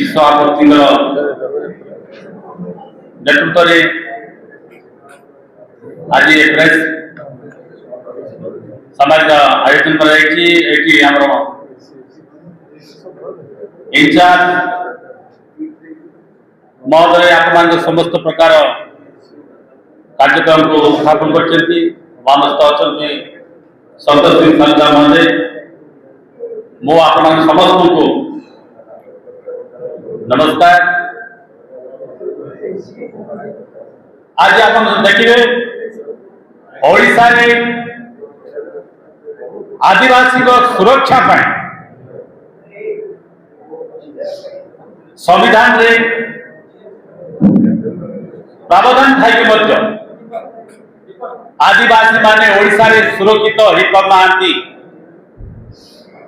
सभापति नेतृत्व में आज प्रेस समाज आयोजन कर इंचार्ज महोदय आप समस्त प्रकार कार्यक्रम को स्थापन कर संतोष सिंह सालुजा महोदय मो आप समस्त को नमस्कार। आज आप देखिए ओडिशा रे आदिवासी को सुरक्षा पाए संविधान रे प्रावधान थाई मध्य आदिवासी माने ओडिशा रे सुरक्षित हो पाना।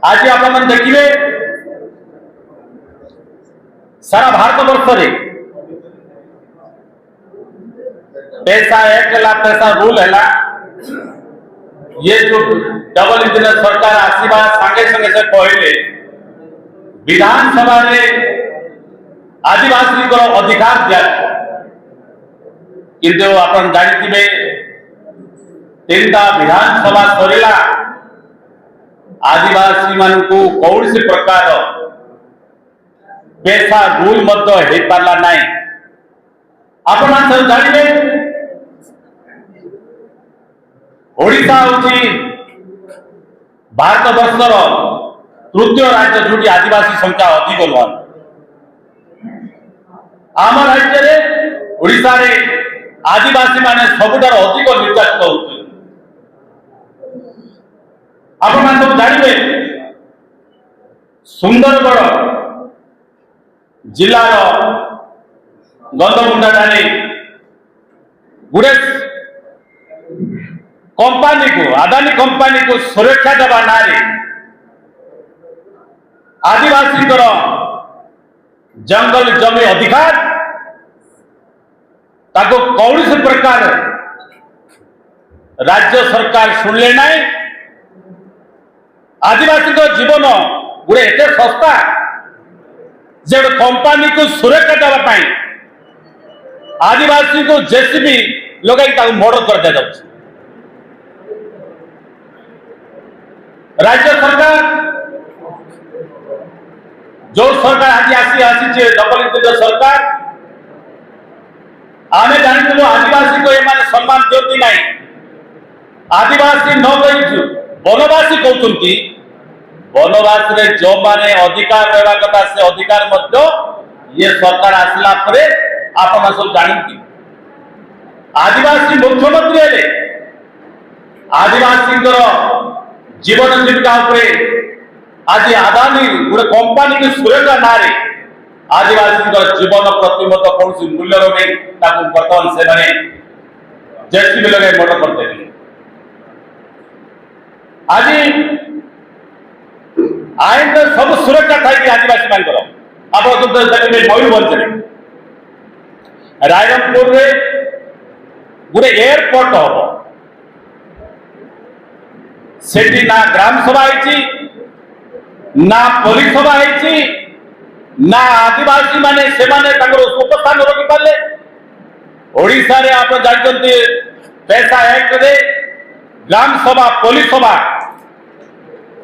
आज आप देखिए सारा भारत वर्ष रे पैसा एक ला पैसा रूल है ये जो डबल इंजन सरकार आसवा संगे संगे से कहले विधानसभा रे आदिवासी को अधिकार दिया किंतु अपन जानिथिबे तीनटा विधानसभा सरिला आदिवासी मान को कौन से प्रकार पैसा रूल मध्य हो पारा ना। आपण सब जानवे ओडिशा होची भारत वर्षर तृतीय राज्य जो आदिवासी संख्या अधिक नुहन। आम राज्य में ओडिशा रे आदिवासी माने सबुठार अधिक निर्यातित होते। आपण सब जानवे सुंदरगढ़ जिलार गंधमुंडा डाली गुड़े कंपानी को अदानी कंपानी को सुरक्षा देवा ना आदिवासी जंगल जमी अधिकार ताको कौन से प्रकार राज्य सरकार शुणिले ना। आदिवासी जीवन गोटे एत सस्ता जे कंपानी को सुरक्षा देवाई आदिवासी को जेसीबी लगे मर्डर कर दिया जाए। राज्य सरकार जो सरकार आज आसी डबल इंजन सरकार आम जानू आदिवासी को ये सम्मान दिखती ना। आदिवासी न कही वनवासी कहते वनवास रे जो माने अधिकार रहा कथा से अधिकार मध्य ये सरकार आसला परे आप सब जानती आदिवासी मुख्यमंत्री हेले आदिवासी जीवन जीविका आज अदानी गोटे कंपानी की सुरक्षा ना आदिवासी जीवन प्रति मत कौन मूल्य रही बर्तमान से जेसीबी लगे मर्डर करते। आज आईन सब सुरक्षा थी आदिवासी मान आप देखिए मयूरभंज रायरंगपुर गोटे एयरपोर्ट हम सेठी ना ग्राम सभा ना पुलिस सभा ना आदिवासी माने से उपस्थान रखी पारे। ओडिशा रे आप जानते पैसा एक्ट रे ग्राम सभा पुलिस सभा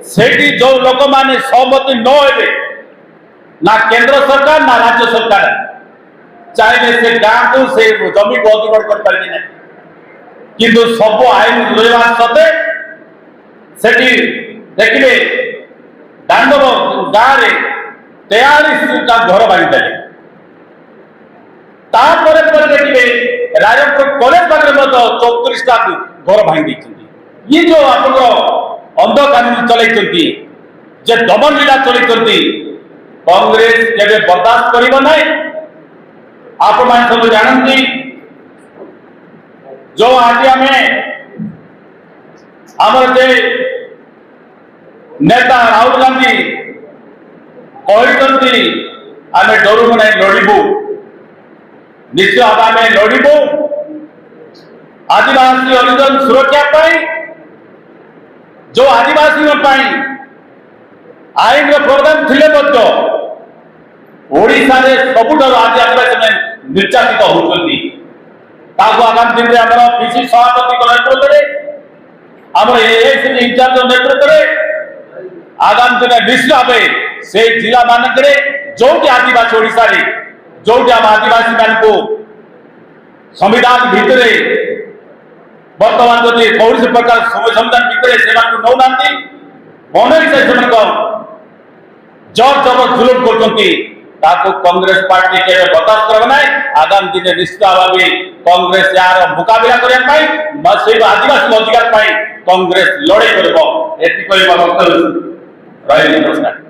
सेठी जो लोक माने सहमति न हे ना केंद्र सरकार ना राज्य सरकार चाहे से गांव को से जमी को अधिग्रहण कर पारे ना किंतु सब आईन रहा सत्वे सेठी देखिए दांडव गाँव में 43टा घर बांधी देले देखिए रायपुर कॉलेज पाखे 34टा घर भांगी ये जो आप अंध कानून चलती जे दमन लीला चलती कांग्रेस केवे बर्दाश्त करिबो नै। आप मान सब जानती जो आज आम आमर जे नेता राहुल गांधी कहते आम डरू ना लड़ू निश्चय भाव आम लड़ू। आदिवासी हरिजन सुरक्षा पाई जो आदिवासी आईन प्रावधान थिले ओडिशा रे सबुठार आज आदिवासी मैंने निर्यातित होती आगामी दिन में आम पीसी सभापति नेतृत्व में आम एएससी इंचार्ज नेतृत्व में आगामी दिन निश्चित भाव से जिला मानक जो आदिवासी ओडिशा रे जो आम आदिवासी मान को संविधान भितर बर्तमान जो कौन प्रकार संविधान भितर से नौना मन से जर जबर जुलुम कर कांग्रेस पार्टी के बर्दाश्त कर ना आगामी दिन निश्चित भाव कांग्रेस यार मुकाबला करने आदिवासी अधिकार कांग्रेस लड़ाई कर। नमस्कार।